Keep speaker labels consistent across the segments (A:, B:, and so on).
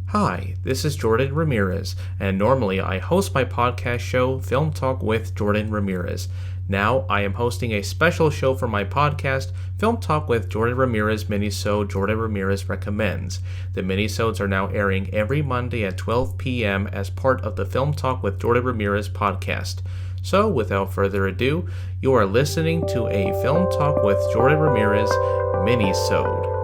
A: Hi, this is Jordan Ramirez, and normally I host my podcast show, Film Talk with Jordan Ramirez. Now I am hosting a special show for my podcast, Film Talk with Jordan Ramirez Minisode Jordan Ramirez Recommends. The minisodes are now airing every Monday at 12 p.m. as part of the Film Talk with Jordan Ramirez podcast. So, without further ado, you are listening to a Film Talk with Jordan Ramirez Minisode.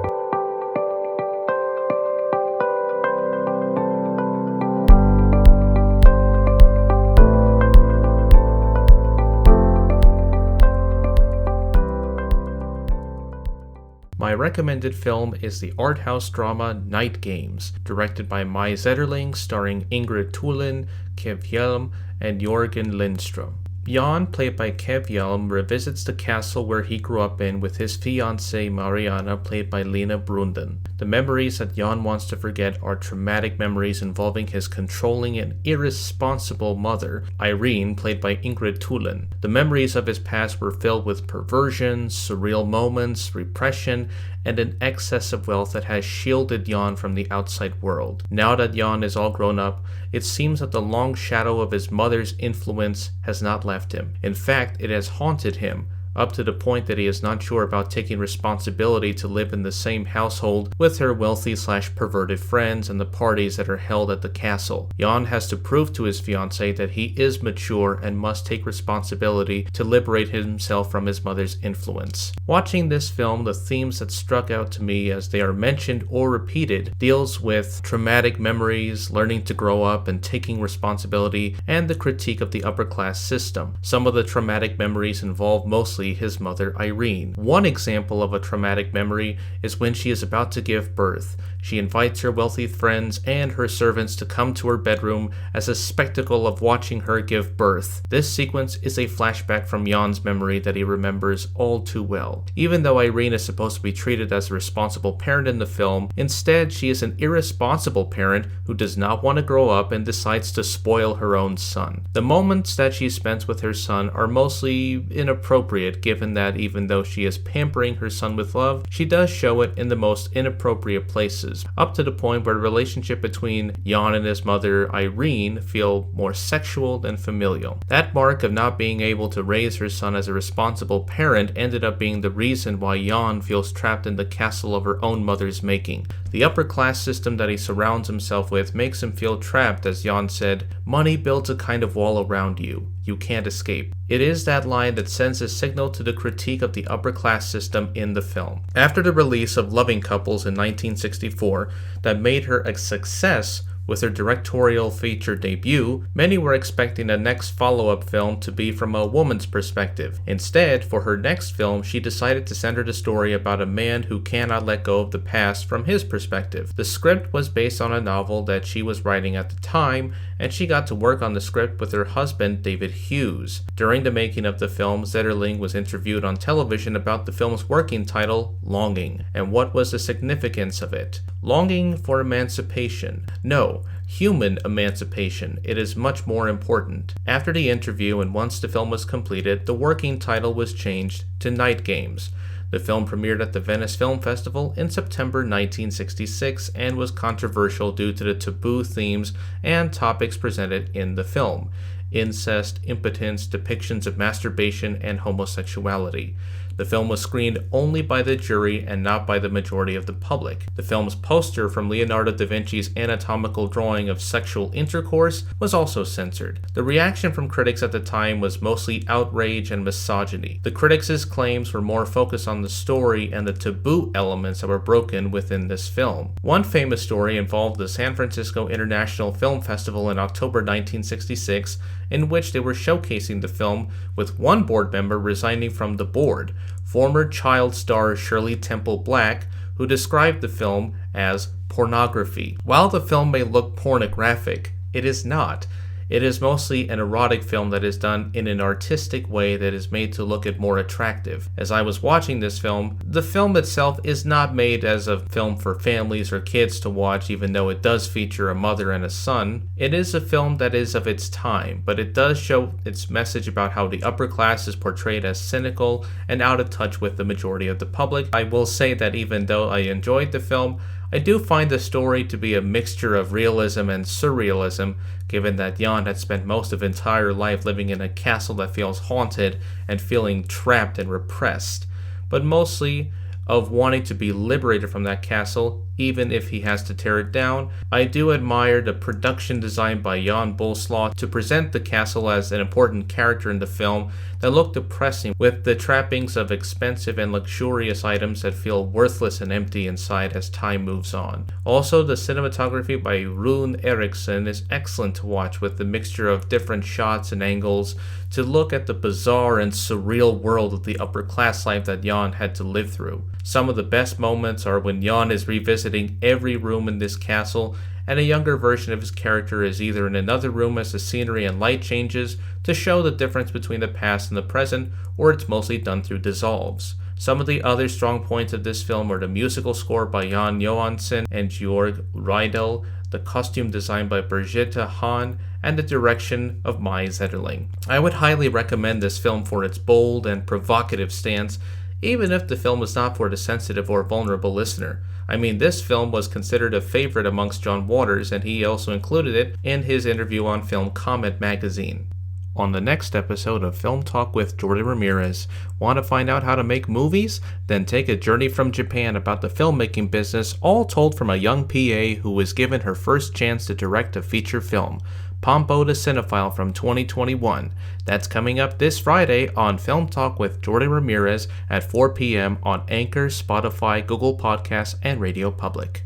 A: My recommended film is the art house drama Night Games, directed by Mai Zetterling, starring Ingrid Thulin, Kev Hjelm, and Jørgen Lindstrøm. Jan, played by Kev Hjelm, revisits the castle where he grew up in with his fiancée Mariana, played by Lena Brunden. The memories that Jan wants to forget are traumatic memories involving his controlling and irresponsible mother, Irene, played by Ingrid Thulin. The memories of his past were filled with perversion, surreal moments, repression, and an excess of wealth that has shielded Jan from the outside world. Now that Jan is all grown up, it seems that the long shadow of his mother's influence has not left him. In fact, it has haunted him, up to the point that he is not sure about taking responsibility to live in the same household with her wealthy/perverted friends and the parties that are held at the castle. Jan has to prove to his fiancée that he is mature and must take responsibility to liberate himself from his mother's influence. Watching this film, the themes that struck out to me as they are mentioned or repeated deals with traumatic memories, learning to grow up and taking responsibility, and the critique of the upper class system. Some of the traumatic memories involve mostly his mother Irene. One example of a traumatic memory is when she is about to give birth. She invites her wealthy friends and her servants to come to her bedroom as a spectacle of watching her give birth. This sequence is a flashback from Jan's memory that he remembers all too well. Even though Irene is supposed to be treated as a responsible parent in the film, instead she is an irresponsible parent who does not want to grow up and decides to spoil her own son. The moments that she spends with her son are mostly inappropriate, given that even though she is pampering her son with love, she does show it in the most inappropriate places, up to the point where the relationship between Jan and his mother Irene feel more sexual than familial. That mark of not being able to raise her son as a responsible parent ended up being the reason why Jan feels trapped in the castle of her own mother's making. The upper class system that he surrounds himself with makes him feel trapped, as Jan said, "Money builds a kind of wall around you. You can't escape." It is that line that sends a signal to the critique of the upper class system in the film. After the release of Loving Couples in 1964 that made her a success with her directorial feature debut, many were expecting the next follow-up film to be from a woman's perspective. Instead, for her next film, she decided to center the story about a man who cannot let go of the past from his perspective. The script was based on a novel that she was writing at the time, and she got to work on the script with her husband, David Hughes. During the making of the film, Zetterling was interviewed on television about the film's working title, Longing, and what was the significance of it. Longing for emancipation. No, human emancipation. It is much more important. After the interview and once the film was completed, the working title was changed to Night Games. The film premiered at the Venice Film Festival in September 1966 and was controversial due to the taboo themes and topics presented in the film: incest, impotence, depictions of masturbation, and homosexuality. The film was screened only by the jury and not by the majority of the public. The film's poster from Leonardo da Vinci's anatomical drawing of sexual intercourse was also censored. The reaction from critics at the time was mostly outrage and misogyny. The critics' claims were more focused on the story and the taboo elements that were broken within this film. One famous story involved the San Francisco International Film Festival in October 1966, in which they were showcasing the film, with one board member resigning from the board, former child star Shirley Temple Black, who described the film as pornography. While the film may look pornographic, it is not. It is mostly an erotic film that is done in an artistic way that is made to look it more attractive. As I was watching this film, the film itself is not made as a film for families or kids to watch, even though it does feature a mother and a son. It is a film that is of its time, but it does show its message about how the upper class is portrayed as cynical and out of touch with the majority of the public. I will say that even though I enjoyed the film, I do find the story to be a mixture of realism and surrealism, given that Jan had spent most of his entire life living in a castle that feels haunted and feeling trapped and repressed, but mostly of wanting to be liberated from that castle, even if he has to tear it down. I do admire the production design by Jan Boleslaw to present the castle as an important character in the film that looked depressing, with the trappings of expensive and luxurious items that feel worthless and empty inside as time moves on. Also, the cinematography by Rune Eriksson is excellent to watch, with the mixture of different shots and angles to look at the bizarre and surreal world of the upper class life that Jan had to live through. Some of the best moments are when Jan is revisiting every room in this castle, and a younger version of his character is either in another room as the scenery and light changes to show the difference between the past and the present, or it's mostly done through dissolves. Some of the other strong points of this film are the musical score by Jan Johansson and Georg Riedel, the costume design by Birgitte Hahn, and the direction of Mai Zetterling. I would highly recommend this film for its bold and provocative stance, even if the film is not for the sensitive or vulnerable listener. I mean, this film was considered a favorite amongst John Waters, and he also included it in his interview on Film Comment magazine. On the next episode of Film Talk with Jordan Ramirez, want to find out how to make movies? Then take a journey from Japan about the filmmaking business, all told from a young PA who was given her first chance to direct a feature film. Pompo the Cinephile from 2021. That's coming up this Friday on Film Talk with Jordan Ramirez at 4 p.m. on Anchor, Spotify, Google Podcasts, and Radio Public.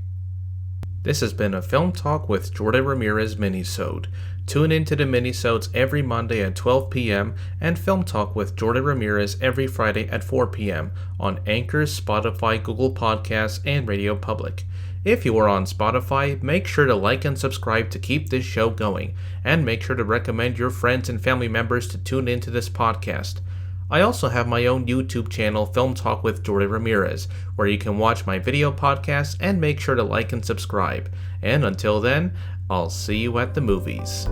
A: This has been a Film Talk with Jordan Ramirez minisode. Tune in to the minisodes every Monday at 12 p.m. and Film Talk with Jordan Ramirez every Friday at 4 p.m. on Anchor, Spotify, Google Podcasts, and Radio Public. If you are on Spotify, make sure to like and subscribe to keep this show going, and make sure to recommend your friends and family members to tune into this podcast. I also have my own YouTube channel, Film Talk with Jordan Ramirez, where you can watch my video podcasts and make sure to like and subscribe. And until then, I'll see you at the movies.